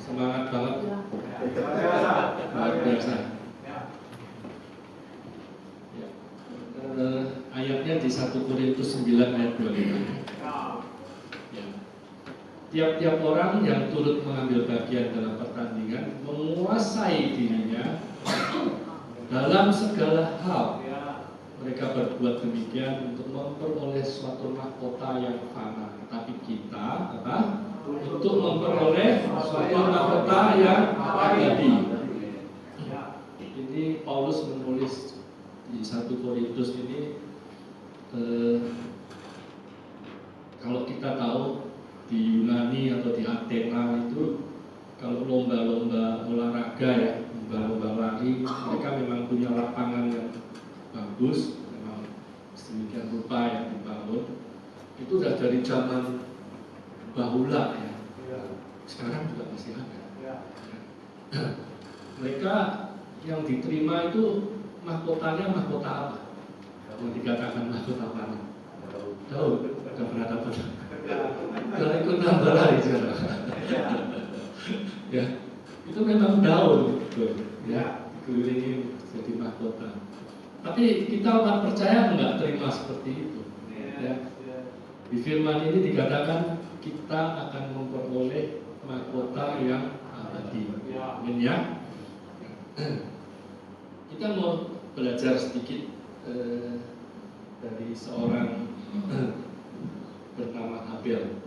Semangat banget. Luar biasa. Ya. Ayatnya di 1 Korintus 9 ayat 25. Ya. Tiap-tiap orang yang turut mengambil bagian dalam pertandingan menguasai dirinya dalam segala hal. Mereka berbuat demikian untuk memperoleh suatu mahkota yang fana. Tetapi kita untuk memperoleh suatu mahkota yang abadi. Ini Paulus menulis di 1 Korintus ini. Kalau kita tahu di Yunani atau di Athena itu, kalau lomba-lomba olahraga ya, lomba-lomba lari, mereka memang punya lapangan yang bagus, memang sedemikian rupa yang dibangun. Itu sudah dari zaman bahula ya. Sekarang juga masih ada. Mereka yang diterima itu mahkotanya mahkota apa? Yang dikatakan mahkota apa? Tahu? Tidak pernah dapat. Kalau ikut nambah lagi sekarang. Ya, itu memang daun, ya, dikelilingi jadi mahkota. Tapi kita orang percaya enggak terima seperti itu. Ya. Di firman ini dikatakan kita akan memperoleh mahkota yang abadi. Amin ya. Kita mau belajar sedikit dari seorang bernama Habel.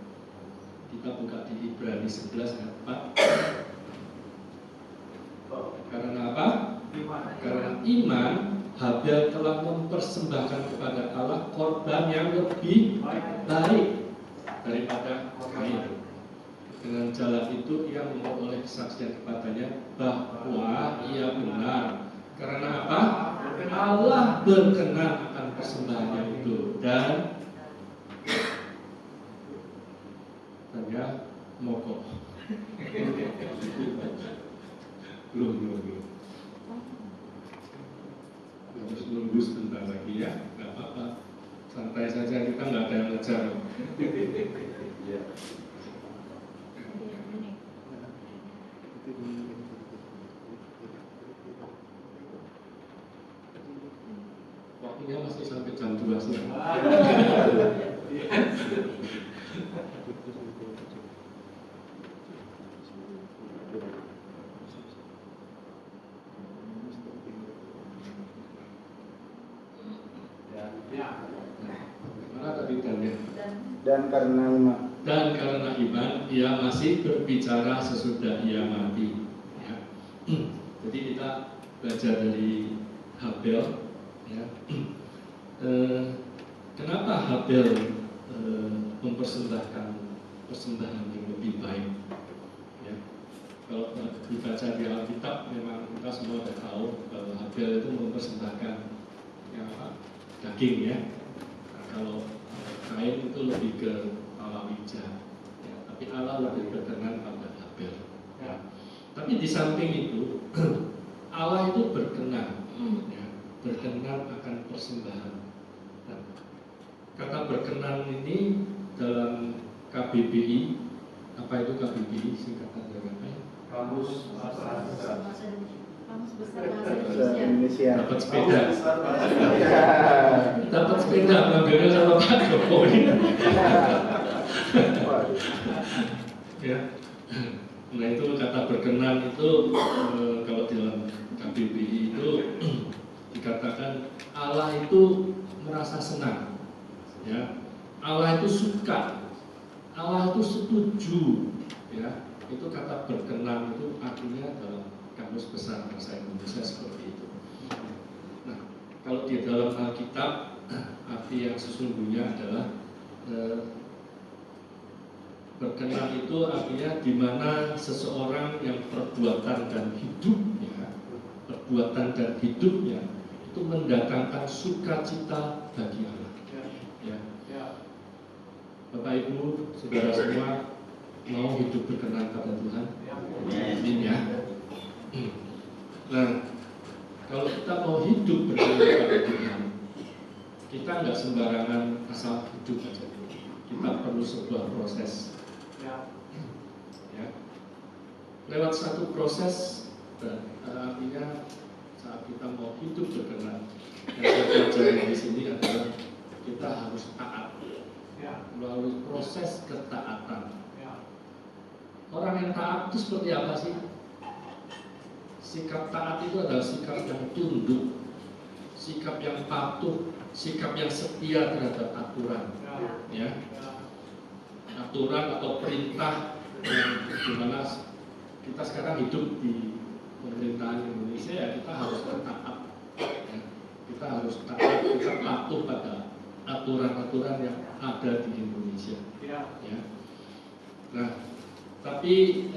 Kita buka di Ibrani 11 ayat 4. Karena apa? Karena iman Habel telah mempersembahkan kepada Allah korban yang lebih baik daripada Kain. Dengan jalan itu ia memperoleh kesaksian kepadanya bahwa ia benar. Karena apa? Allah berkenan akan persembahannya itu dan ya mogok. Belum. Harus nunggu sebentar lagi ya, nggak apa-apa. Santai saja, kita nggak ada yang ngejar. Waktunya masih sampai jam 2 siang. Dan karena iman ia masih berbicara sesudah ia mati ya. Jadi kita belajar dari Habel ya. Kenapa Habel mempersembahkan persembahan yang lebih baik ya. Kalau dibaca di Alkitab memang kita semua sudah tahu bahwa Habel itu mempersembahkan yang apa? Daging ya. Nah, kalau Kain itu lebih ke palawija ya, tapi Allah lebih berkenan pada Habel ya. Tapi di samping itu Allah itu berkenan ya, berkenan akan persembahan. Nah, kata berkenan ini dalam KBBI, apa itu KBBI singkatan dari apa ya? Kamus Besar Bahasa Indonesia. Dapat sepeda. Dapat sepeda mengambilnya sama Pak Jokowi. Ya. Nah itu kata berkenan itu kalau dalam KBBI itu dikatakan Allah itu merasa senang, ya. Allah itu suka, Allah itu setuju, ya. Itu kata berkenan itu artinya dalam Kamus Besar Bahasa Indonesia seperti itu. Nah, kalau di dalam Alkitab arti yang sesungguhnya adalah berkenan itu artinya di mana seseorang yang perbuatan dan hidupnya itu mendatangkan sukacita bagi Allah. Ya. Bapak Ibu, saudara semua mau hidup berkenan pada Tuhan? Amin ya. Nah, kalau kita mau hidup berkenan pada Tuhan, kita nggak sembarangan asal hidup aja. Kita perlu sebuah proses. Ya. lewat satu proses, dan artinya saat kita mau hidup berkenan, yang saya pelajari di sini adalah kita harus taat melalui proses ketaatan. Orang yang taat itu seperti apa sih? Sikap taat itu adalah sikap yang tunduk, sikap yang patuh, sikap yang setia terhadap aturan, ya, aturan atau perintah yang dimana kita sekarang hidup di pemerintahan Indonesia, ya kita harus taat, ya. Kita harus taat, kita patuh pada aturan-aturan yang ada di Indonesia, ya. Nah, tapi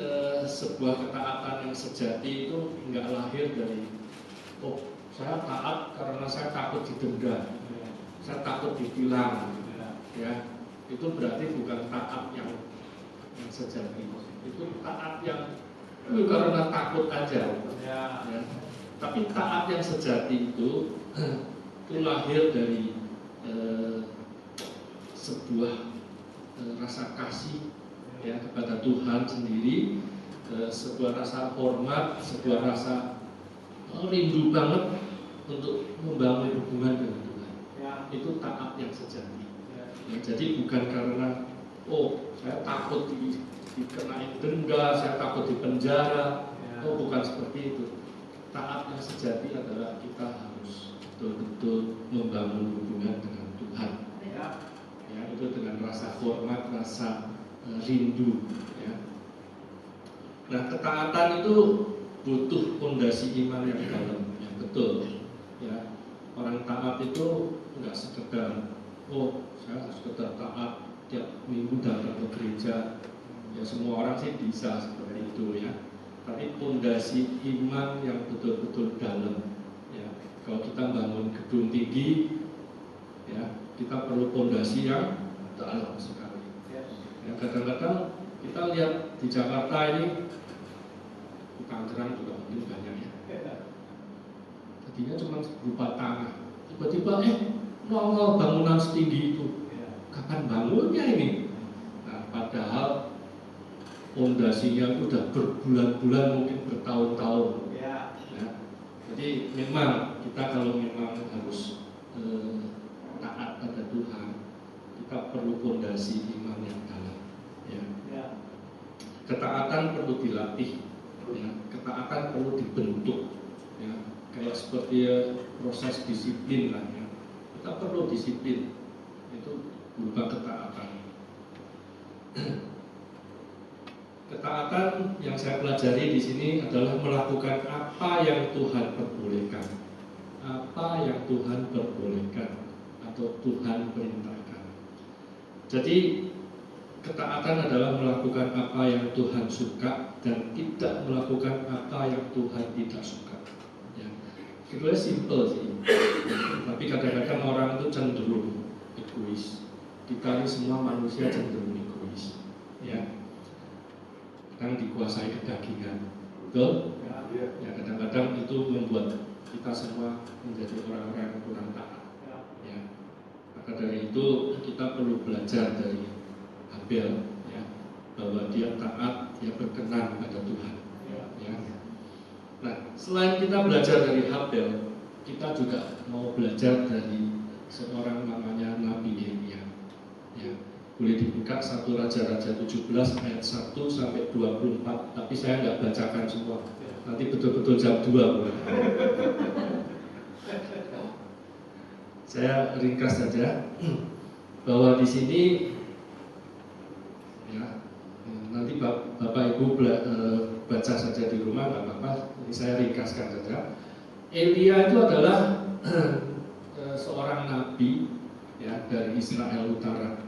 sebuah ketaatan yang sejati itu nggak lahir dari saya taat karena saya takut didenda, saya takut ditilang, ya. Itu berarti bukan taat yang sejati. Itu taat yang karena takut aja, ya. Tapi taat yang sejati itu lahir dari sebuah rasa kasih, ya, kepada Tuhan sendiri, sebuah rasa hormat, sebuah rasa rindu banget untuk membangun hubungan dengan Tuhan. Itu taat yang sejati. Ya, jadi bukan karena saya takut dikenain denda, saya takut di penjara. Bukan seperti itu. Taat yang sejati adalah kita harus betul-betul membangun hubungan dengan Tuhan. Ya, itu dengan rasa hormat, rasa rindu, ya. Nah, ketaatan itu butuh fondasi iman yang dalam, ya, betul, ya. Orang taat itu nggak sekedar saya sekedar taat tiap minggu datang ke gereja, ya semua orang sih bisa seperti itu, ya. Tapi fondasi iman yang betul-betul dalam, ya. Kalau kita bangun gedung tinggi, ya, kita perlu fondasi yang dalam sekali. Ya, kadang-kadang kita lihat di Jakarta ini, di Tangerang juga mungkin banyak, ya. Tadinya cuma berupa tanah, tiba-tiba nongol bangunan setinggi itu. Kapan bangunnya ini? Nah, padahal fondasinya itu sudah berbulan-bulan, mungkin bertahun-tahun. Ya. Jadi memang kita kalau memang harus taat pada Tuhan, kita perlu fondasi iman yang dalam, ya. Ketaatan perlu dilatih, ya. Ketaatan perlu dibentuk, ya. Kayak seperti proses disiplin lah, ya. Kita perlu disiplin, itu berupa ketaatan. Ketaatan yang saya pelajari di sini adalah melakukan apa yang Tuhan perbolehkan, apa yang Tuhan perbolehkan atau Tuhan perintahkan. Jadi ketaatan adalah melakukan apa yang Tuhan suka dan tidak melakukan apa yang Tuhan tidak suka. Ya. Itu simple sih. Tapi kadang-kadang orang itu cenderung egois. Kita ini semua manusia cenderung egois. Ya. Kadang dikuasai kedagingan, betul? Ya, kadang-kadang itu membuat kita semua menjadi orang-orang yang kurang taat. Ya. Maka dari itu kita perlu belajar dari Habel, ya, bahwa dia taat, dia berkenan pada Tuhan. Ya. Nah, selain kita belajar dari Habel, kita juga mau belajar dari seorang namanya Nabi Yeremia. Ya. Boleh dibuka 1 Raja-Raja 17 ayat 1 sampai 24, tapi saya nggak bacakan semua. Nanti betul-betul jam 2. Saya ringkas saja bahwa di sini, ya, nanti Bapak Ibu baca saja di rumah, nggak apa-apa. Ini saya ringkaskan saja. Elia itu adalah seorang nabi, ya, dari Israel Utara.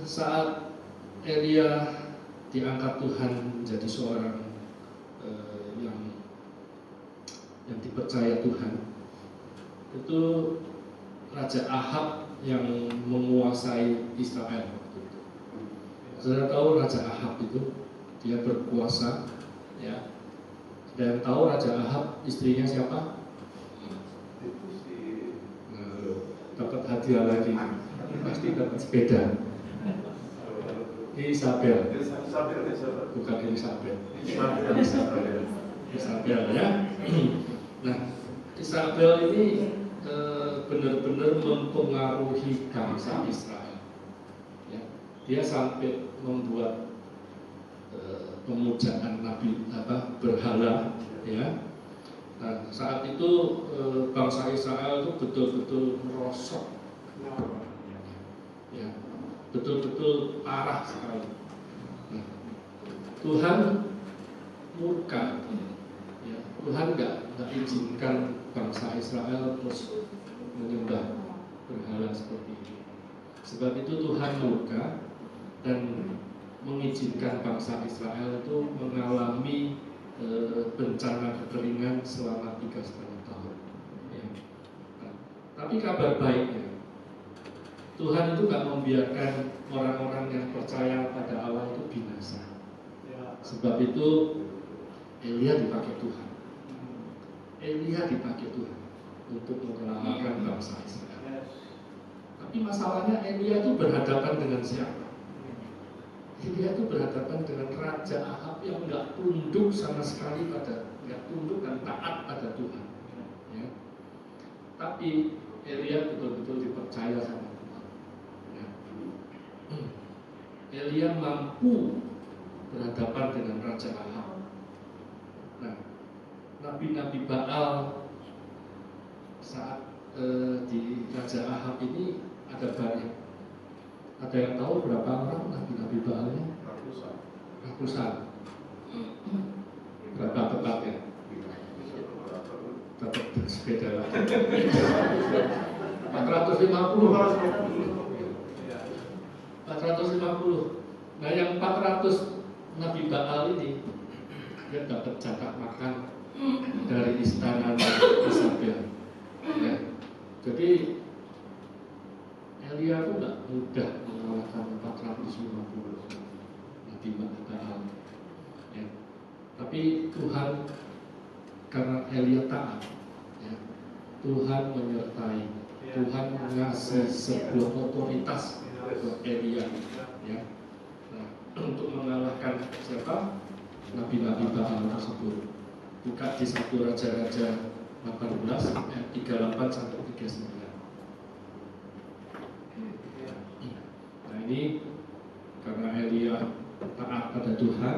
Saat Elia diangkat Tuhan menjadi seorang yang dipercaya Tuhan, itu Raja Ahab yang menguasai Israel. Saudara tahu Raja Ahab itu dia berkuasa, ya. Dan tahu Raja Ahab istrinya siapa? Dapat hadiah lagi. Pasti dapat sepeda. Isabel. Isabel. Bukan Elizabeth. Isabel. Isabel ya. Nah, Isabel ini benar-benar mempengaruhi bangsa Israel. Ya, dia sampai membuat pemujaan nabi berhala. Ya. Nah, saat itu bangsa Israel itu betul-betul merosot, ya, betul-betul parah sekali. Nah, Tuhan murka, ya, Tuhan nggak izinkan bangsa Israel terus menyembah berhala seperti itu. Sebab itu Tuhan murka dan mengizinkan bangsa Israel itu mengalami bencana kekeringan selama 3,5 tahun. Ya. Nah, tapi kabar baiknya, Tuhan itu nggak membiarkan orang-orang yang percaya pada Allah itu binasa. Sebab itu Elia dipakai Tuhan. Elia dipakai Tuhan untuk menyelamatkan bangsa Israel. Tapi masalahnya Elia itu berhadapan dengan siapa? Elia itu berhadapan dengan Raja Ahab yang nggak tunduk sama sekali nggak tunduk dan taat pada Tuhan. Ya. Tapi Elia betul-betul dipercaya sama Tuhan. Ya. Elia mampu berhadapan dengan Raja Ahab. Nah, nabi-nabi Baal saat di Raja Ahab ini ada banyak. Ada yang tahu berapa orang nabi-nabi Baalnya? Ratusan. Berapa tepatnya? Tetap bersepeda lagi. 450. Nah, yang 400 nabi Baal ini dia dapat jatah makan dari istana Isabel. Ya. Jadi Elia itu tidak mudah mengalahkan 450 nabi Baal. Ya. Tapi Tuhan, karena Elia taat, ya, Tuhan menyertai, Tuhan mengasih sebuah otoritas buat Elia, ya, nah, untuk mengalahkan siapa? Nabi-nabi Baal tersebut. Buka di 1 Raja-Raja 18 ayat 38 sampai 39. Nah, ini karena Elia taat pada Tuhan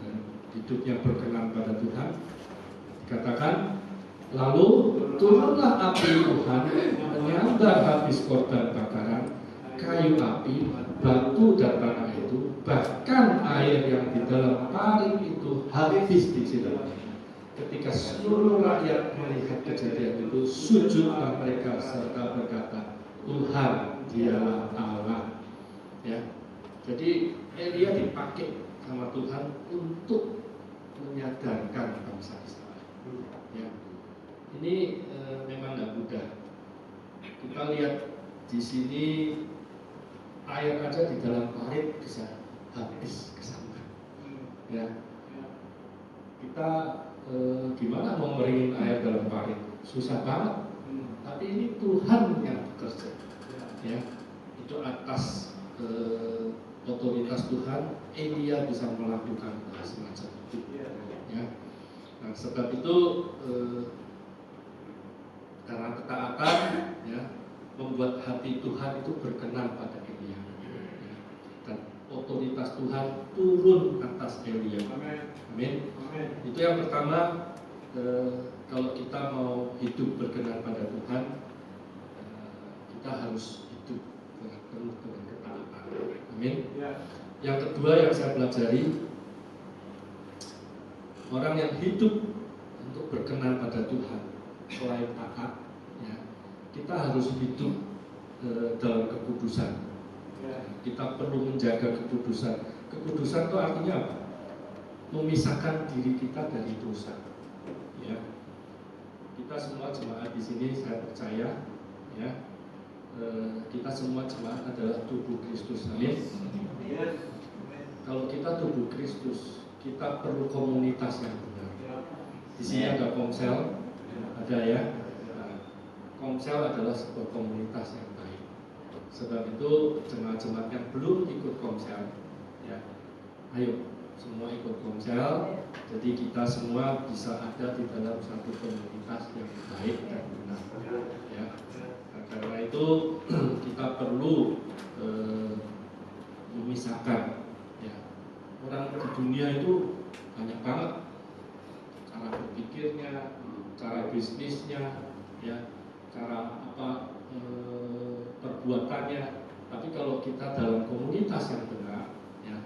dan hidupnya berkenan pada Tuhan, dikatakan lalu turunlah api Tuhan menyambar habis korban bakaran, kayu api, batu dan tanah itu, bahkan air yang di dalam parit itu habis disiram. Ketika seluruh rakyat melihat kejadian itu, sujudlah mereka serta berkata, Tuhan dialah Allah. Ya, jadi Elia dipakai sama Tuhan untuk menyadarkan bangsa Israel. Ya, ini memang nggak mudah. Kita lihat di sini air aja di dalam parit bisa habis kesambar. Ya, kita gimana mau ngeringin air dalam parit? Susah banget. Tapi ini Tuhan yang bekerja. Ya, itu atas otoritas Tuhan, Elia bisa melakukan hal semacam itu. Ya, nah, sebab itu karena ketaatan, ya, membuat hati Tuhan itu berkenan pada Elia. Ya, dan otoritas Tuhan turun atas Elia. Amin. Itu yang pertama. Kalau kita mau hidup berkenan pada Tuhan, kita harus hidup dengan penuh dengan ketaatan. Amin. Yang kedua yang saya pelajari, orang yang hidup untuk berkenan pada Tuhan selain taat, ya, kita harus hidup dalam kekudusan. Kita perlu menjaga kekudusan. Kekudusan itu artinya apa? Memisahkan diri kita dari dosa. Ya, kita semua jemaat di sini, saya percaya, ya, kita semua jemaat adalah tubuh Kristus. Amin. Kalau kita tubuh Kristus, kita perlu komunitas yang benar. Di sini ada komsel, ada ya. Nah, komsel adalah sebuah komunitas yang baik. Sebab itu jemaat-jemaat yang belum ikut komsel, ya, ayo semua ikut komsel. Jadi kita semua bisa ada di dalam satu komunitas yang baik dan benar. Ya. Nah, karena itu kita perlu memisahkan. Ya. Orang di dunia itu banyak banget cara berpikirnya, cara bisnisnya, ya, cara perbuatannya. Tapi kalau kita dalam komunitas yang benar, ya,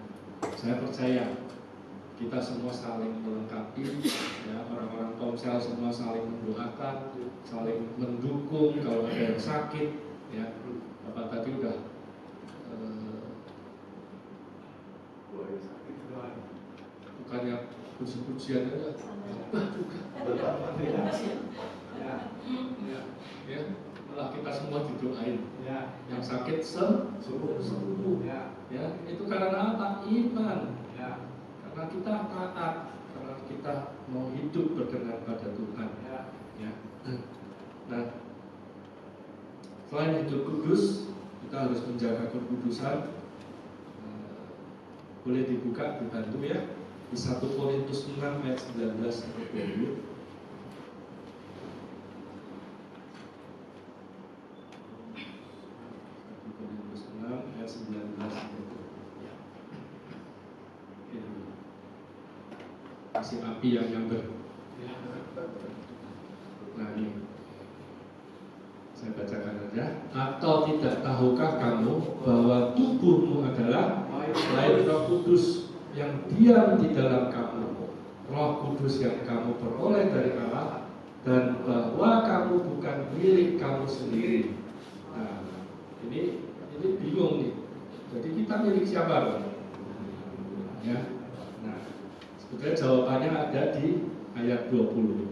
saya percaya kita semua saling melengkapi, ya, orang-orang komsel semua saling mendoakan, saling mendukung kalau ada yang sakit, ya. Bapak tadi udah bukannya puji-pujian aja, juga. Ya, malah kita semua didoain. Yang sakit sembuh. Ya, itu karena apa? Iman. Karena kita taat, karena kita mau hidup berkenan pada Tuhan. Ya. Nah, selain hidup kudus, kita harus menjaga kekudusan. Boleh dibuka, dibantu ya, di 1 Korintus 6 ayat 19 sampai 20. 1 Korintus 6 ayat 19 sampai 20. Kasih api yang nyamber. Nah, ini saya bacakan aja. Atau tidak tahukah kamu bahwa tubuhmu adalah selain Roh Kudus yang diam di dalam kamu, Roh Kudus yang kamu peroleh dari Allah, dan bahwa kamu bukan milik kamu sendiri. Nah, ini bingung nih. Jadi kita milik siapa, Bang? Ya. Nah, sebetulnya jawabannya ada di ayat 20.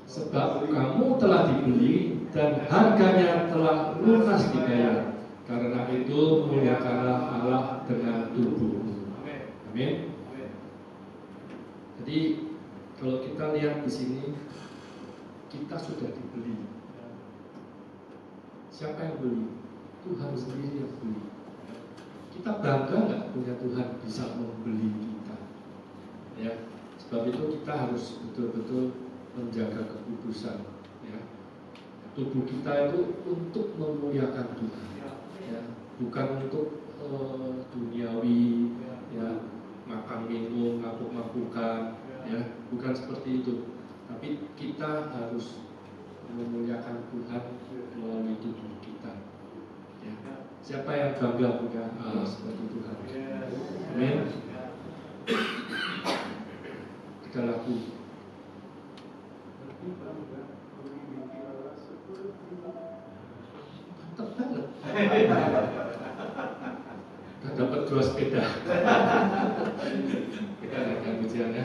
Sebab kamu telah dibeli dan harganya telah lunas dibayar. Karena itu muliakanlah Allah dengan tubuhmu. Amin. Jadi kalau kita lihat di sini, kita sudah dibeli. Siapa yang beli? Tuhan sendiri yang beli. Kita bangga nggak punya Tuhan bisa membeli kita? Ya, sebab itu kita harus betul-betul menjaga kekudusan. Ya, tubuh kita itu untuk memuliakan Tuhan. Ya, bukan untuk duniawi, ya, makan minum, mabuk-mabukan, ya, bukan seperti itu. Tapi kita harus memuliakan Tuhan melalui tubuh kita. Ya. Siapa yang bangga punya Allah seperti Tuhan? Amin. Kita laku. Mantap banget. Kita dapat 2 sepeda. Kita naikkan pujiannya.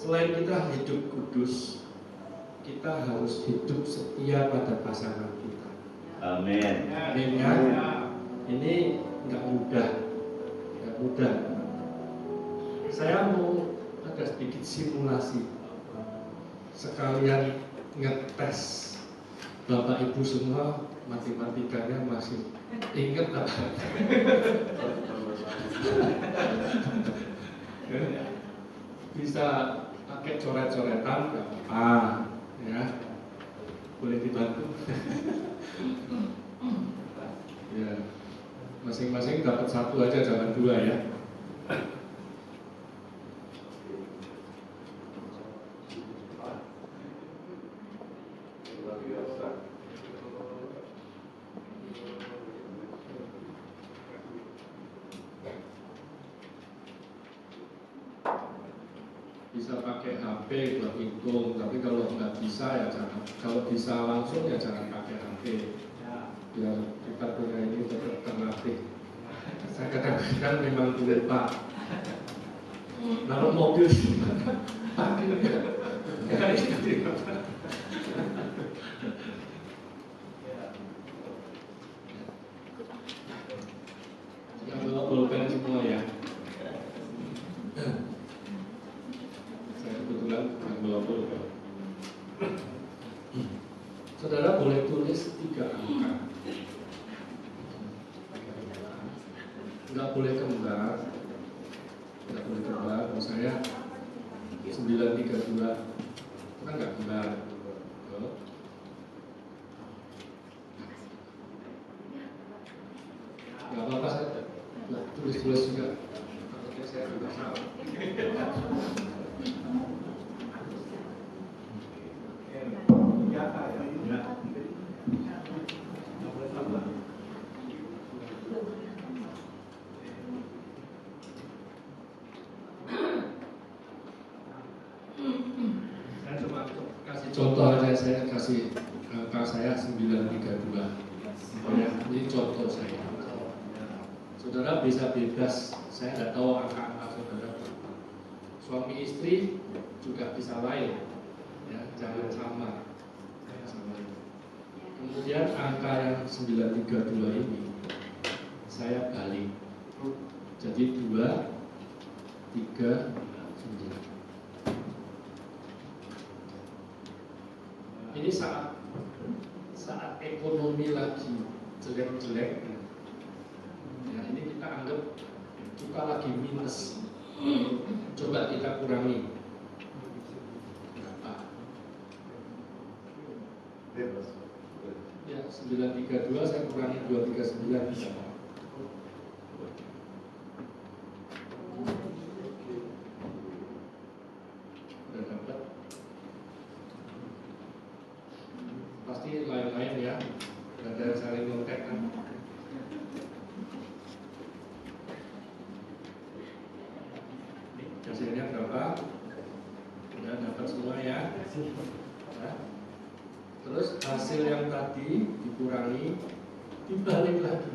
Selain kita hidup kudus, kita harus hidup setia pada pasangan kita. Amin. Amin ya. Ini nggak mudah, Saya mau ada sedikit simulasi, sekalian ngetes Bapak Ibu semua matematikanya masih ingat apa? Bisa pakai coret-coretan nggak apa-apa, ya. Boleh dibantu. Ya, masing-masing dapat satu aja, jangan dua ya. Bisa pakai HP buat hitung, tapi kalau nggak bisa ya jangan. Kalau bisa langsung ya jangan pakai HP. Biar kita punya ini alternatif. Saya kadang-kadang memang lupa. Kalau mobil pakai ya bawa pulpen semua ya. Saya kebetulan nggak bawa pulpen. Saudara boleh tulis 3 angka. Nggak boleh kembar. Nggak boleh kembar. Kalau saya 932 kan nggak kembar. Nggak apa-apa, saya tulis-tulis juga. Takutnya saya juga salah. Saya cuma kasih contoh aja, saya kasih angka saya 932. Ya, ini contoh saya. Saudara bisa bebas, saya nggak tahu angka-angka saudara. Suami istri juga bisa lain, ya, jangan sama. Kemudian angka yang 932 ini saya balik, jadi 2, 3, 9. Ini saat ekonomi lagi jelek-jelek, ya, ini kita anggap kita lagi minus. Coba kita kurangi berapa? Ya, 932 saya kurangi 239 bisa. Udah dapat? Pasti lain-lain ya. Ada saling kontak kan? Hasilnya berapa? Udah dapat semua ya. Nah, terus hasil yang tadi dikurangi, dibalik lagi.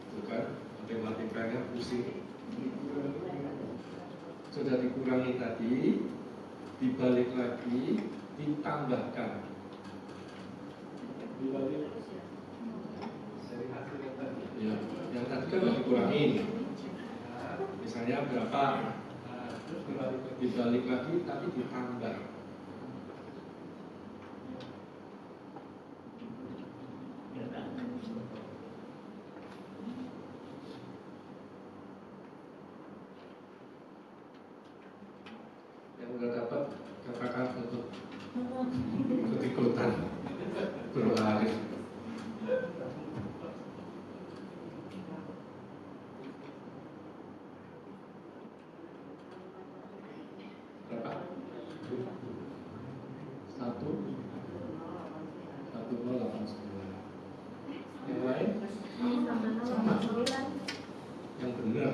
Itu kan matematikanya pusing. Sudah dikurangi tadi, dibalik lagi, ditambahkan. Ya, yang tadi kan dikurangi. Misalnya berapa? Dibalik lagi tapi ditambah. Yang udah dapat katakan untuk ikut-ikutan berlari. Berapa? 1089. Yang lain? Sama. Yang benar.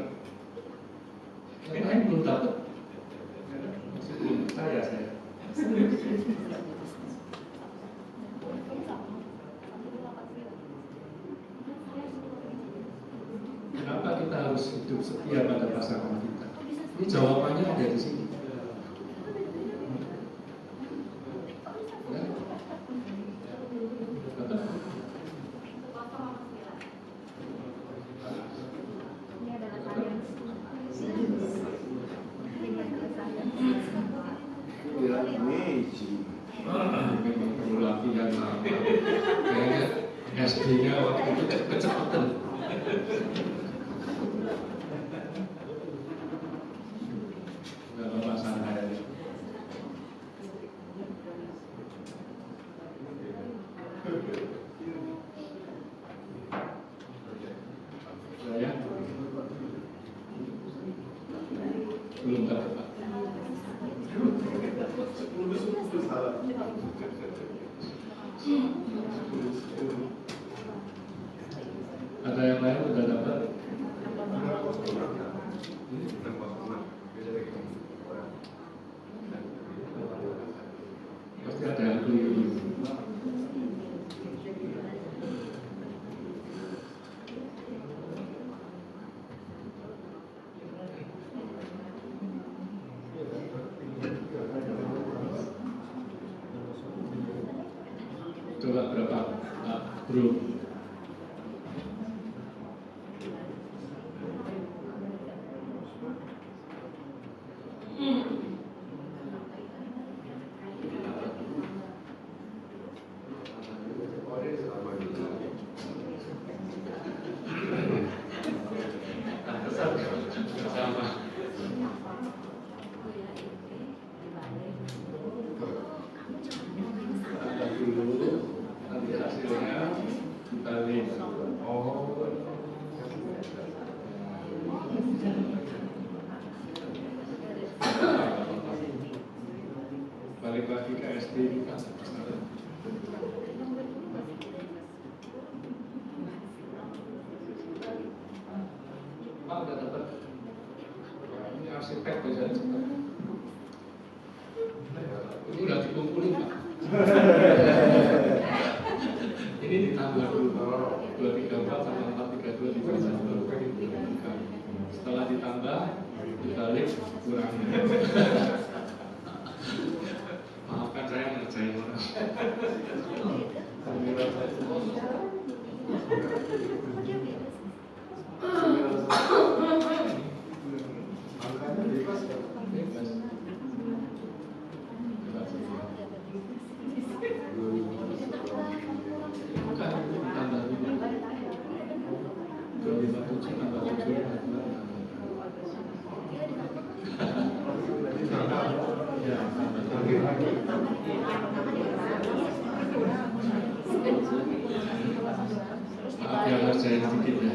Yang lain belum dapat. Masih belum percaya saya. Kenapa kita harus hidup setia pada pasangan kita? Ini jawabannya ada di sini. Kayaknya SD-nya waktu itu kecepatan. Nggak apa-apa, santai aja. Saya belum dapat, Pak. Ada yang lain sudah dapat? Pasti ada yang keliru. Coba berapa, Pak Bro? Sama. Ada dulu, nanti hasilnya kita lihat. Balik lagi ke SD kita. Pak udah dapat? Ini arsitek bisa cepat. Ini udah dikumpulin, Pak. Ini ditambah dulu 234 sama 432 dibagi 1. Setelah ditambah dibalik kurang. Maafkan saya ngerjain orang. Maaf ya, ngerjain sedikit ya.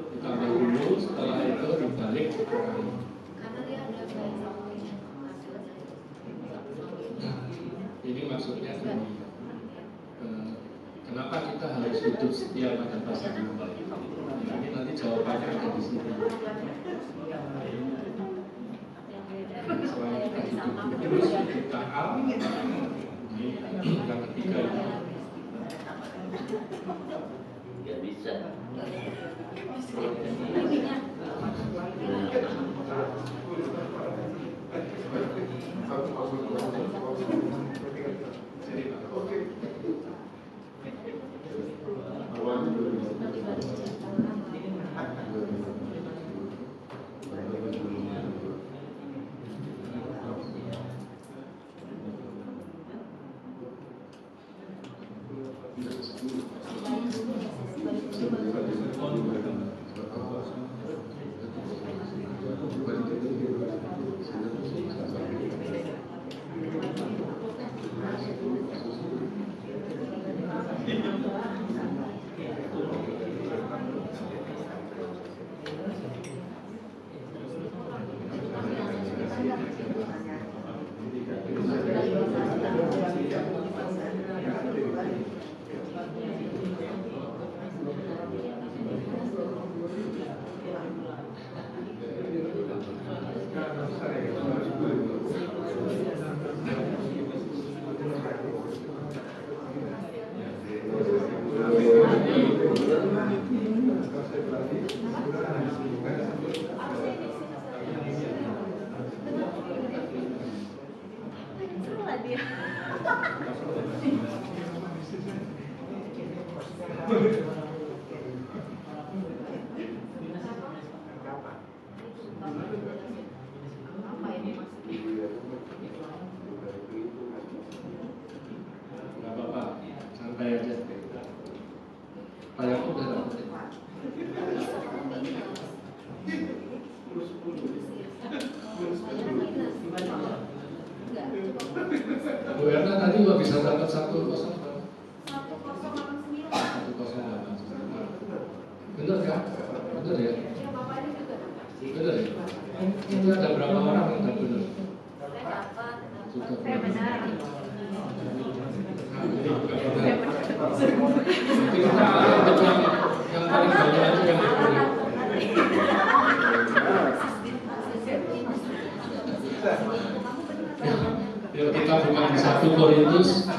Ditambah dulu, setelah itu dibalik. Ini maksudnya gini, kenapa kita harus hidup setia pada pasangan? Ini nanti jawabannya ada di sini. Selama kita hidup terus kita ini yang ketiga ini. Gak bisa. tadi kok bisa dapat 108? 1089. 108. Benar kan? Benar ya? Ya, Bapak ini juga dapat. Benar ya? Itu ada berapa orang yang tak benar? Saya dapat. Sudah Saya benar. Jadi bukan benar. Nanti kita untuk yang paling banyak aja yang benar. Yuk kita buka di 1 Korintus 1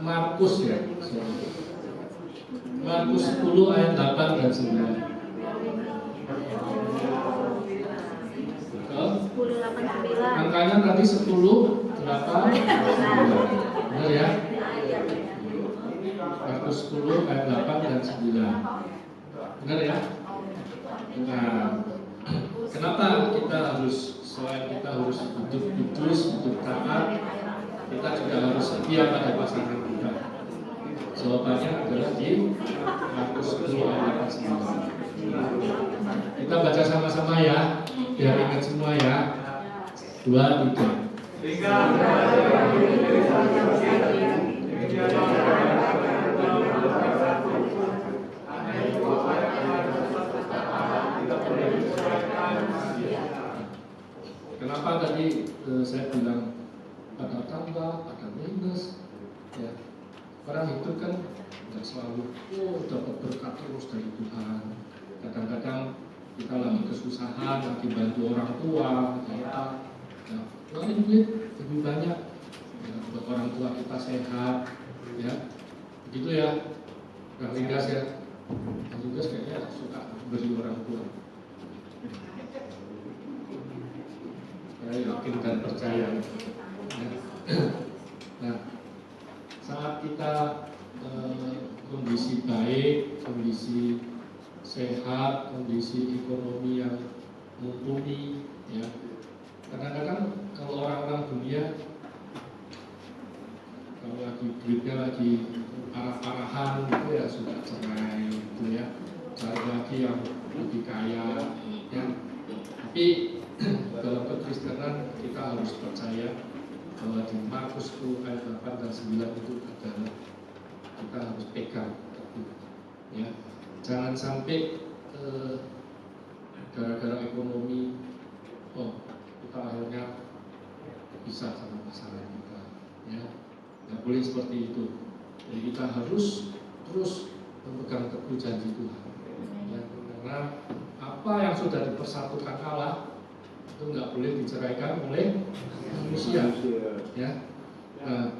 Markus ya. Markus 10 ayat 8 dan 9. Betul? 1089. Angkanya tadi 10, 8, 9. Benar ya? Markus 10 ayat 8 dan 9. Benar ya? Nah, kenapa kita harus, selain kita harus hidup kudus, hidup taat, kita juga harus setia pada pasangan kita. Jawabannya adalah di Markus 10 ayat 9. Kita baca sama-sama ya, biar ingat semua ya. 2, 3. Kenapa tadi saya bilang ada tambah, ada minus, ya. Orang itu kan tidak selalu dapat berkat terus dari Tuhan. Kadang-kadang kita lagi kesusahan, lagi bantu orang tua, ya, keluarin duit lebih banyak, ya, buat orang tua kita sehat, ya, begitu ya. Kang Ringgas ya, Kang Ringgas kayaknya suka beri orang tua. Saya yakin dan percaya. Ya. Nah, saat kita kondisi baik, kondisi sehat, kondisi ekonomi yang mumpuni, ya. Kadang-kadang kalau orang-orang dunia, kalau lagi duitnya lagi parah-parahan, itu ya sudah cerai, gitu ya. Cari lagi yang lebih kaya, ya. Tapi dalam kekristenan kita harus percaya bahwa di Markus 10 ayat 8 dan 9 itu adalah kita harus pegang teguh, ya. Jangan sampai gara-gara ekonomi kita akhirnya pisah sama pasangan kita, ya. Nggak boleh seperti itu. Jadi kita harus terus memegang teguh janji Tuhan, ya. Karena apa yang sudah dipersatukan Allah itu nggak boleh diceraikan oleh manusia, ya. Nah,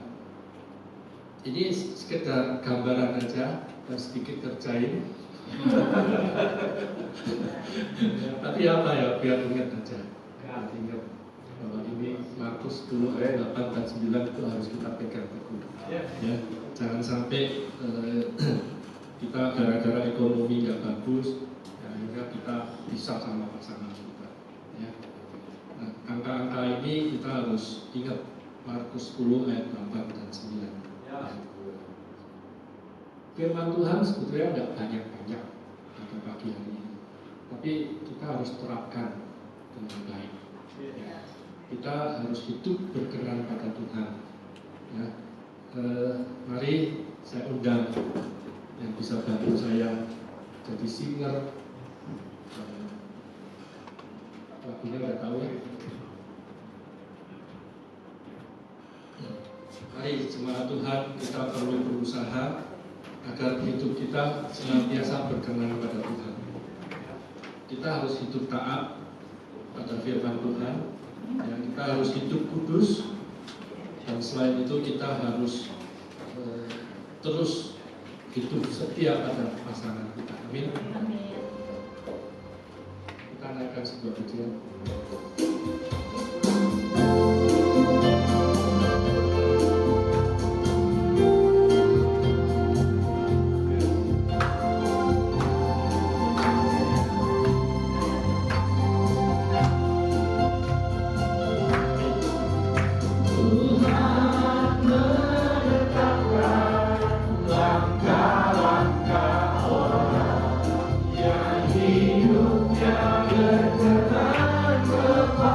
ini sekedar gambaran aja dan sedikit kerjain. Tapi apa ya, biar ingat aja, ingat bahwa ini Markus 10 ayat 8 dan 9 itu harus kita pegang teguh, ya. Jangan sampai kita gara-gara ekonomi nggak bagus, ya, akhirnya kita pisah sama pasangan kita, ya. Nah, angka-angka ini kita harus ingat, Markus 10 ayat 8 dan 9. Ya. Firman Tuhan sebetulnya tidak banyak-banyak pada pagi hari ini, tapi kita harus terapkan dengan baik, ya. Kita harus hidup berkenan pada Tuhan, ya. Mari saya undang yang bisa bantu saya jadi singer. Lagunya udah tahu ya. Mari jemaat Tuhan, kita perlu berusaha agar hidup kita senantiasa berkenan pada Tuhan. Kita harus hidup taat pada firman Tuhan, dan kita harus hidup kudus, dan selain itu kita harus terus hidup setia pada pasangan kita. Amin. Kita naikkan sebuah pujian. Hidupnya berkenan kepada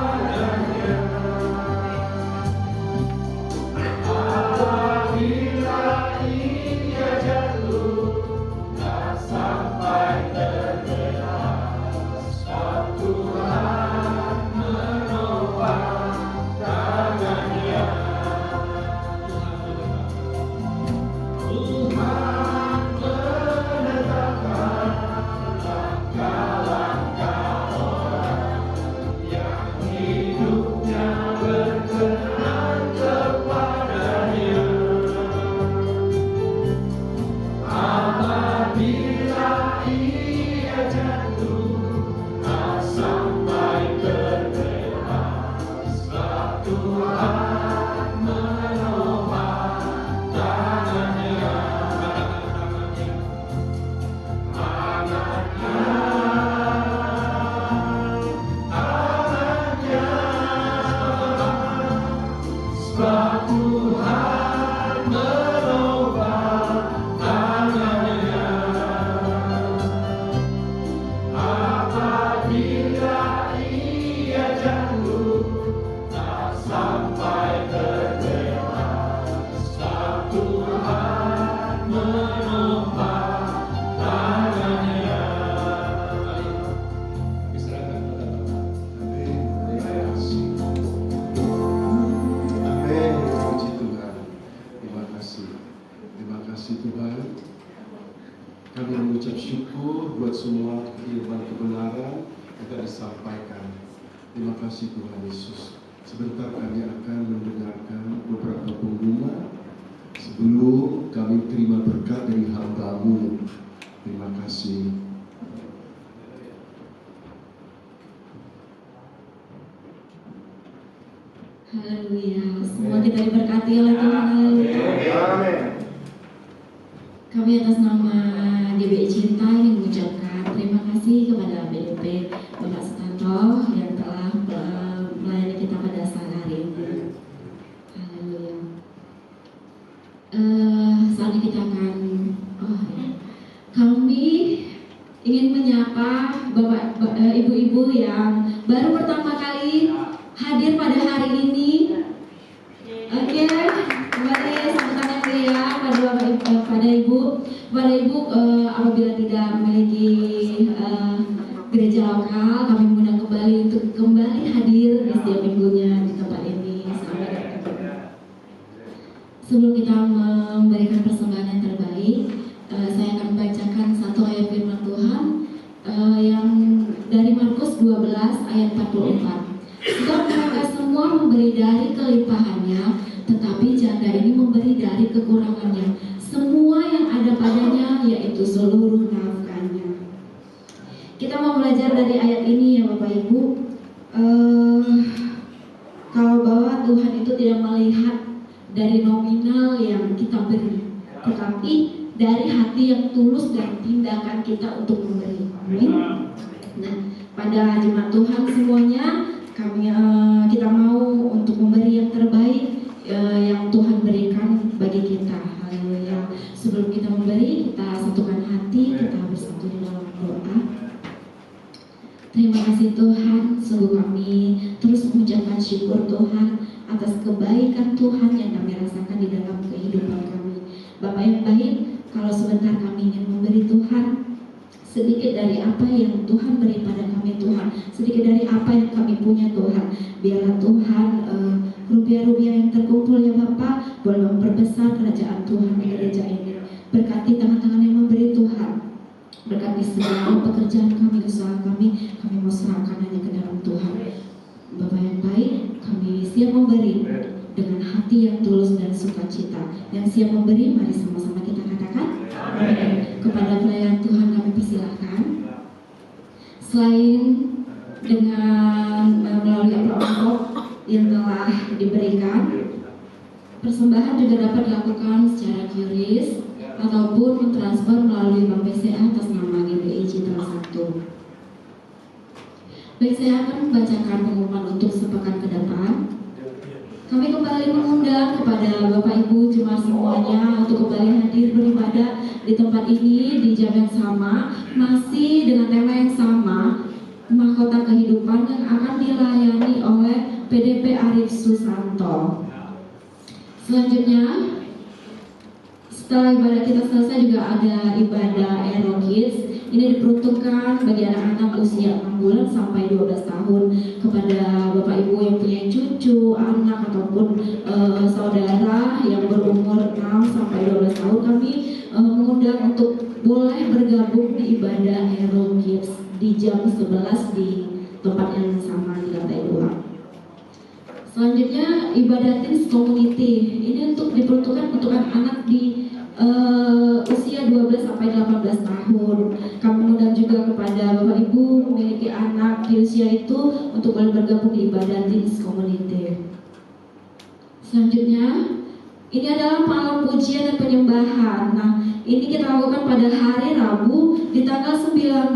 mengucap syukur buat semua firman kebenaran yang telah disampaikan. Terima kasih Tuhan Yesus. Sebentar kami akan mendengarkan beberapa pengumuman sebelum kami terima berkat dari hamba-Mu. Terima kasih. Haleluya. Semua kita diberkati oleh Tuhan. Haleluya. Amin. Kami atas nama GBI Cinta ingin mengucapkan terima kasih kepada BDP Bapak Sutanto yang telah melayani kita pada saat hari ini. Haleluya. Saat ini kita akan kami ingin menyapa Bapak Ibu-ibu yang baru pertama kali hadir pada hari ini. Oke, kembali sambutan yang meriah pada Ibu. Apabila tidak memiliki gereja lokal, kami mengundang kembali untuk kembali hadir di setiap minggunya di tempat ini. Sebelum kita memberikan persembahan yang terbaik, saya akan membacakan satu ayat firman Tuhan yang dari Markus 12 ayat 44. Sebab mereka semua memberi dari kelimpahannya, tetapi janda ini memberi dari kekurangannya, semua yang ada padanya, yaitu seluruh nafkahnya. Kita mau belajar dari ayat ini ya Bapak Ibu. Kalau bahwa Tuhan itu tidak melihat dari nominal yang kita beri, tetapi dari hati yang tulus dan tindakan kita untuk memberi. Amin. Nah, pada jemaat Tuhan semuanya, kita mau untuk memberi yang terbaik yang Tuhan berikan bagi kita. Haleluya. Sebelum kita memberi, kita satukan hati, kita bersatu di dalam doa. Terima kasih Tuhan, sungguh kami terus mengucapkan syukur Tuhan atas kebaikan Tuhan yang kami rasakan di dalam kehidupan kami. Bapak yang baik, kalau sebentar kami ingin memberi Tuhan sedikit dari apa yang Tuhan beri pada kami Tuhan, sedikit dari apa yang kami punya Tuhan, biarlah Tuhan rupiah-rupiah yang terkumpul ya Bapak boleh memperbesar kerajaan Tuhan di gereja ini. Berkati tangan-tangan yang memberi Tuhan, berkati segala pekerjaan kami, usaha kami mau serahkan hanya ke dalam Tuhan. Bapak yang baik, kami siap memberi dengan hati yang tulus dan sukacita. Yang siap memberi, mari sama-sama kita katakan amin. Kepada pelayan Tuhan kami persilahkan. Selain dengan melalui amplop yang telah diberikan, persembahan juga dapat dilakukan secara QRIS ataupun mentransfer melalui Bank BCA atas nama GBI Citra 1. Baik, saya akan membacakan pengumuman untuk sepekan ke depan. Kami kembali mengundang kepada Bapak Ibu jemaat semuanya untuk kembali hadir beribadah di tempat ini di jam yang sama, masih dengan tema yang sama, mahkota kehidupan yang akan dilayani oleh PDP Arif Susanto. Selanjutnya, setelah ibadah kita selesai juga ada ibadah Aero Kids. Ini diperuntukkan bagi anak-anak usia 6 bulan sampai 12 tahun. Kepada Bapak Ibu yang punya cucu, anak ataupun saudara yang berumur 6 sampai 12 tahun, kami mengundang untuk boleh bergabung di ibadah Aero Kids di jam 11 di tempat yang sama di lantai 2. Selanjutnya ibadah Teens Community. Ini untuk diperuntukkan untuk anak-anak di usia 12 sampai 18 tahun. Kami mengundang juga kepada Bapak Ibu memiliki anak di usia itu untuk boleh bergabung di ibadah Teens Community. Selanjutnya, ini adalah malam pujian dan penyembahan. Nah, ini kita lakukan pada hari Rabu di tanggal 19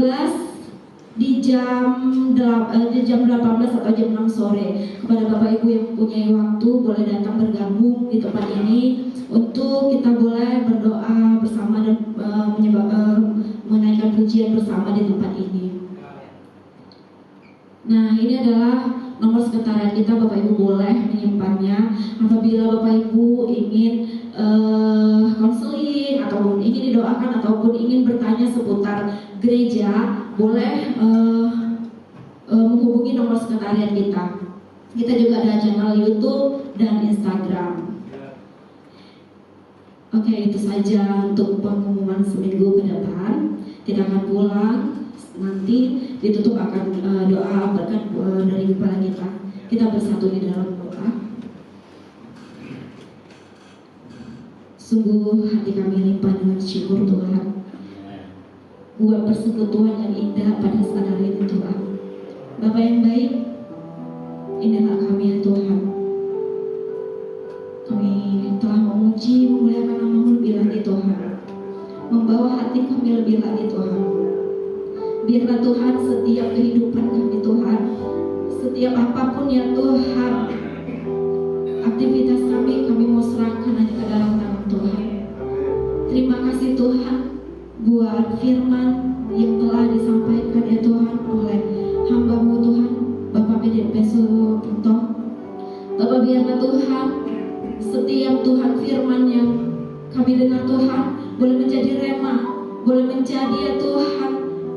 di jam 18 atau jam 6 sore. Kepada Bapak Ibu yang punya waktu boleh datang bergabung di tempat ini untuk kita boleh berdoa bersama dan menaikkan pujian bersama di tempat ini. Nah, ini adalah nomor sekretariat kita, Bapak Ibu boleh menyimpannya. Apabila Bapak Ibu ingin konseling ataupun ingin didoakan ataupun ingin bertanya seputar gereja, boleh menghubungi nomor sekretariat kita. Kita juga ada channel YouTube dan Instagram. Oke, itu saja untuk pengumuman seminggu ke depan. Kita akan pulang, nanti ditutup akan doa berkat dari kepala kita. Kita bersatu di dalam doa. Sungguh hati kami limpah dengan syukur Tuhan buat persekutuan yang indah pada saat hari ini Tuhan. Bapa yang baik, inilah kami ya Tuhan. Kami telah memuji, memuliakan nama-Mu lebih lagi Tuhan, membawa hati kami lebih lagi Tuhan. Biarlah Tuhan setiap kehidupan kami Tuhan, setiap apapun ya Tuhan, aktivitas kami mau serahkan hanya ke dalam nama Tuhan. Terima kasih Tuhan buat firman yang telah disampaikan ya Tuhan oleh hamba-Mu Tuhan, Bapak PDP Supunto. Bapak biarlah Tuhan setiap Tuhan firman yang kami dengar Tuhan boleh menjadi rema, boleh menjadi ya Tuhan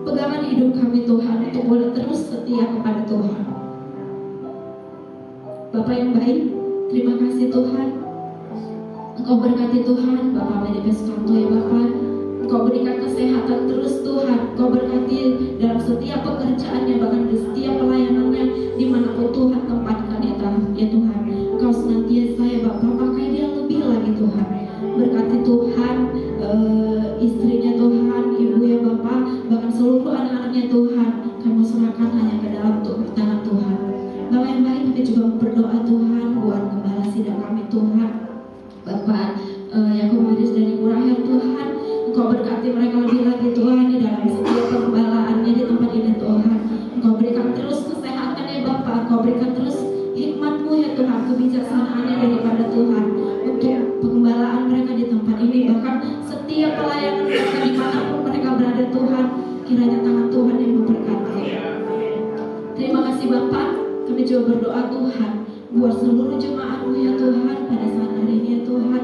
pegangan hidup kami Tuhan, untuk boleh terus setia kepada Tuhan. Bapak yang baik, terima kasih Tuhan. Engkau berkati Tuhan Bapak PDP Supunto ya Bapak. Engkau berikan kesehatan terus Tuhan. Engkau berkati dalam setiap pekerjaannya, bahkan di setiap pelayanannya, dimanapun Tuhan tempatkan ya Tuhan. Engkau senantiasa ya Bapak pakai dia lebih lagi Tuhan. Berkati Tuhan istrinya Tuhan, ibu ya Bapak, bahkan seluruh anak-anaknya Tuhan. Kami serahkan hanya ke dalam tangan Tuhan. Bapak yang baik, kami juga berdoa Tuhan buat gembala sidang kami Tuhan, Bapak Yakub Haris dan Ibu Rahel Tuhan. Engkau berkati mereka lebih lagi Tuhan di dalam setiap penggembalaannya di tempat ini Tuhan. Engkau berikan terus kesehatan ya Bapak. Engkau berikan terus hikmat-Mu ya Tuhan, kebijaksanaannya daripada Tuhan untuk penggembalaan mereka di tempat ini. Bahkan setiap pelayanan mereka dimanapun mereka berada Tuhan, kiranya tangan Tuhan yang memberkati. Terima kasih Bapak. Kami juga berdoa Tuhan buat seluruh jemaat-Mu ya Tuhan pada saat hari ini ya Tuhan,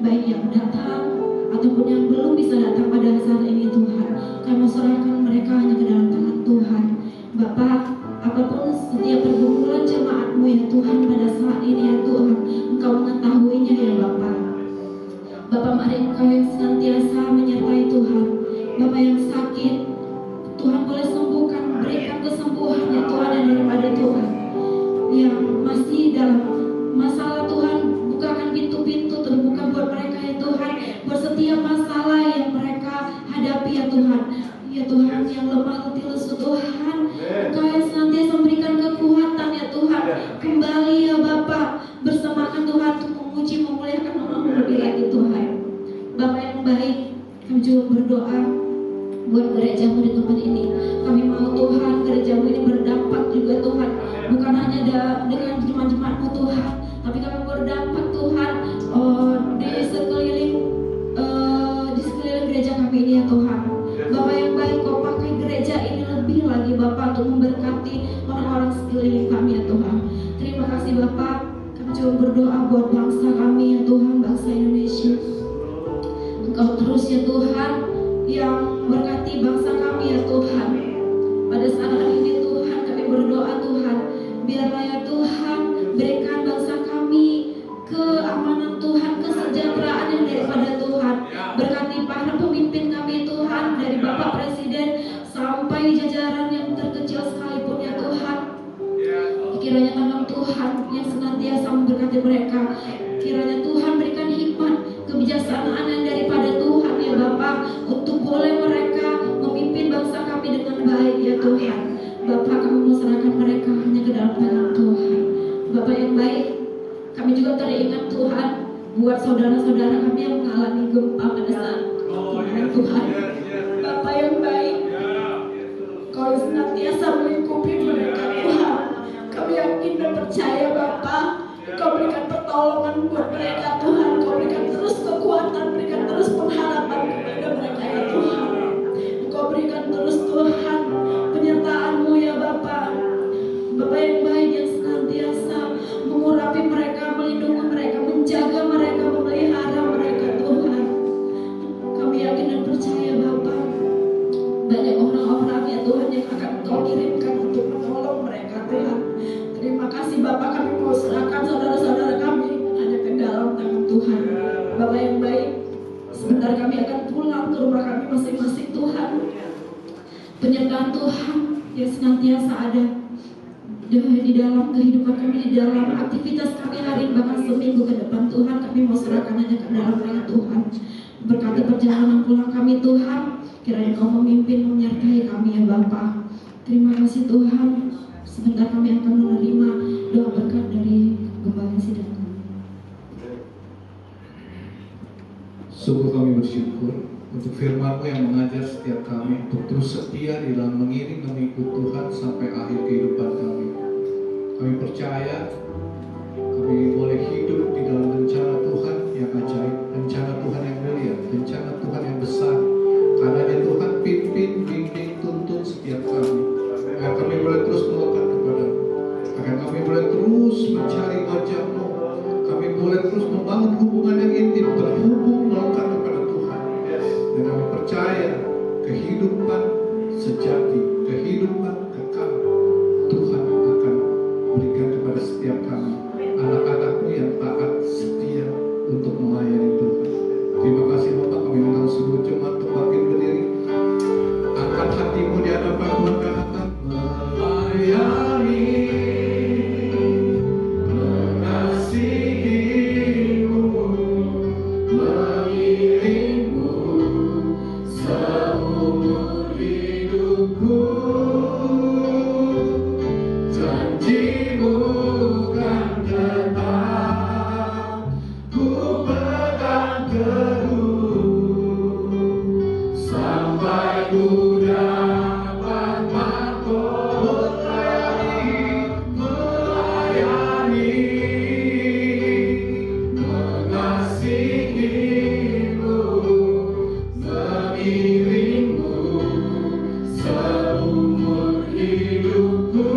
baik yang datang ataupun yang belum bisa datang pada saat ini Tuhan. Kami serahkan mereka hanya ke dalam tangan Tuhan. Bapak, apapun setiap pergumulan jemaat-Mu ya Tuhan pada saat ini ya Tuhan, Engkau mengetahuinya ya Bapak. Bapak, mari Engkau yang senantiasa menyertai Tuhan. Bapak yang sakit, Tuhan boleh sembuhkan, berikan kesembuhan ya Tuhan yang daripada Tuhan. Yang masih dalam masalah Tuhan, bukakan pintu-pintu terbuka buat mereka ya Tuhan, buat setiap masalah yang mereka hadapi ya Tuhan. Ya Tuhan, yang lemah letih lesu Tuhan, Engkau yang senantiasa memberikan kekuatan ya Tuhan, kembali ya Bapak bersamakan Tuhan untuk memuji memuliakan nama-Mu lebih lagi Tuhan. Bapak yang baik, kami juga berdoa buat gereja-Mu di tempat ini. Kami mau Tuhan gereja-Mu ini berdampak juga Tuhan, bukan hanya dengan jemaat-jemaat-Mu Tuhan, tapi kami berdampak Tuhan di sekeliling gereja kami ini ya Tuhan. Bapak yang baik, Kau pakai gereja ini lebih lagi Bapak untuk memberkati orang-orang sekeliling kami ya Tuhan. Terima kasih Bapak. Kami juga berdoa buat bangsa kami ya Tuhan, bangsa Indonesia. Engkau terus ya Tuhan yang berkati bangsa kami ya Tuhan. Pada saat hari ini Tuhan, kami berdoa Tuhan, biarlah ya Tuhan berikan bangsa kami keamanan Tuhan, kesejahteraan yang daripada Tuhan. Berkati para pemimpin kami Tuhan, dari Bapak Presiden sampai jajaran yang terkecil sekalipun ya Tuhan. Kiranya tangan Tuhan yang senantiasa memberkati mereka. Kiranya Tuhan berikan hikmat, kebijaksanaan yang daripada Tuhan ya Bapak, untuk boleh mereka memimpin bangsa kami dengan baik ya Tuhan. Bapak, kami menyerahkan mereka hanya ke dalam tangan Tuhan. Bapak yang baik, kami juga teringat Tuhan buat saudara-saudara kami yang mengalami gempa pada saat Tuhan. Bapak yang baik, Kau senantiasa melingkupi mereka Tuhan. Kami yakin dan percaya Bapak, Kau berikan pertolongan buat mereka Tuhan. Kau berikan terus kekuatan, berikan terus pengharapan kepada mereka ya Tuhan. Kau berikan terus Tuhan penyertaan-Mu ya Bapak. Bapak yang baik yang senantiasa mengurapi mereka, melindungi mereka, menjaga mereka, memelihara mereka Tuhan. Kami yakin dan percaya Bapak, banyak orang-orang ya Tuhan yang akan Kau kirimkan untuk menolong mereka Tuhan. Terima kasih Bapak, kami mau serahkan saudara-saudara kami hanya ke dalam tangan Tuhan. Bapak yang baik, sebentar kami akan pulang ke rumah kami masing-masing Tuhan. penyertaan Tuhan yang senantiasa ada di dalam kehidupan kami, di dalam aktivitas kami hari ini, bahkan seminggu ke depan. Tuhan, kami mau serahkan hanya ke dalam tangan Tuhan. Berkati perjalanan pulang kami Tuhan, kiranya Kau memimpin, menyertai kami ya Bapa. Terima kasih Tuhan. Sebentar kami akan menerima doa berkat dari Gembala Sidang. Sungguh kami bersyukur untuk firman-Mu yang mengajar setiap kami untuk terus setia di dalam mengiring mengikut Tuhan sampai akhir kehidupan kami. Kami percaya kami boleh hidup di dalam rencana Tuhan yang ajaib, rencana Tuhan yang mulia, rencana Tuhan yang besar. Karena Tuhan pimpin, bimbing, tuntun setiap kami, agar kami boleh terus melekat kepada-Mu, agar kami boleh terus mencari wajah-Mu, kami boleh terus membangun hubungan yang intim, terhubung melekat kepada Tuhan. Dan kami percaya kehidupan sejati, kehidupan kekal Tuhan akan berikan kepada setiap kami, anak-anak-Mu yang taat setia untuk melayani Tuhan. Terima kasih Bapak, kami undang seluruh jemaat untuk bangkit berdiri. Angkat hatimu di hadapan Tuhan, katakan melayani, mengasihi-Mu, mengiring-Mu seumur hidupku. Janji-Mu kan tetap ku pegang teguh sampai ku dapat melayani, mengasihi-Mu, mengiring-Mu seumur hidupku.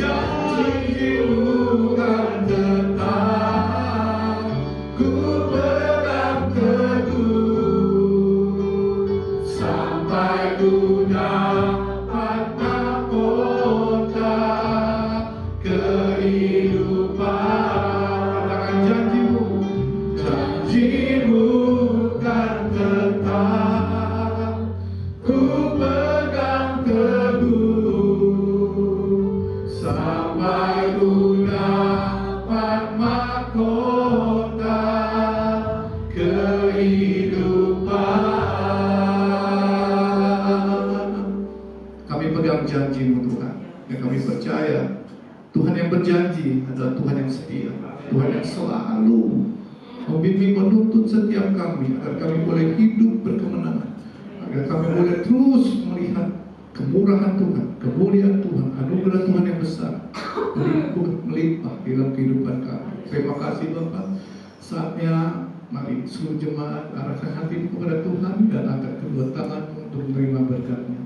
Janji-Mu kan tetap ku pegang teguh sampai ku dapat mahkota kehidupan. Katakan janji-Mu, janji-Mu kan tetap ku pegang teguh sampai ku dapat mahkota kehidupan. Kami pegang janji-Mu Tuhan, dan kami percaya Tuhan yang berjanji adalah Tuhan yang setia, Tuhan yang selalu membimbing, menuntun setiap kami agar kami boleh hidup berkemenangan, agar kami boleh terus melihat kemurahan Tuhan, kemuliaan Tuhan, anugerah Tuhan yang besar melimpah di dalam kehidupan kami. Terima kasih Bapak. Saatnya mari seluruh jemaat arahkan hatimu kepada Tuhan dan angkat kedua tanganmu untuk menerima berkat-Nya.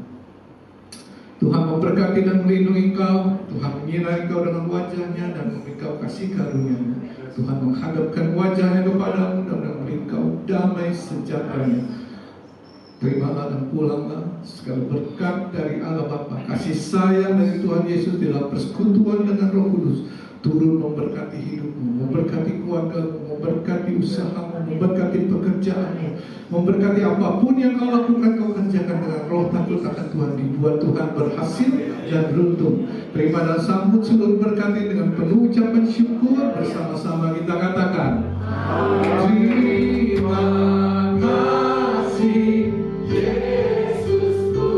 Tuhan memberkati dan melindungi engkau, Tuhan menyinari engkau dengan wajah-Nya dan memberi engkau kasih karunia-Nya. Tuhan menghadapkan wajah-Nya kepadamu dan memberi engkau damai sejahtera-Nya. Terimalah dan pulanglah segala berkat dari Allah Bapa, kasih sayang dari Tuhan Yesus di dalam persekutuan dengan Roh Kudus turun memberkati hidupmu, memberkati keluargamu, memberkati usahamu, memberkati pekerjaanmu, memberkati apapun yang kau lakukan, kau kerjakan dengan roh takut akan Tuhan, dibuat Tuhan berhasil dan beruntung. Terima dan sambut seluruh berkat dengan penuh ucapan syukur. Bersama-sama kita katakan, terima kasih Yesusku,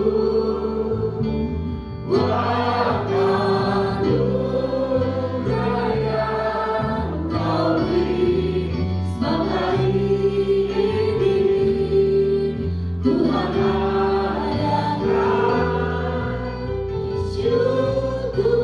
syukur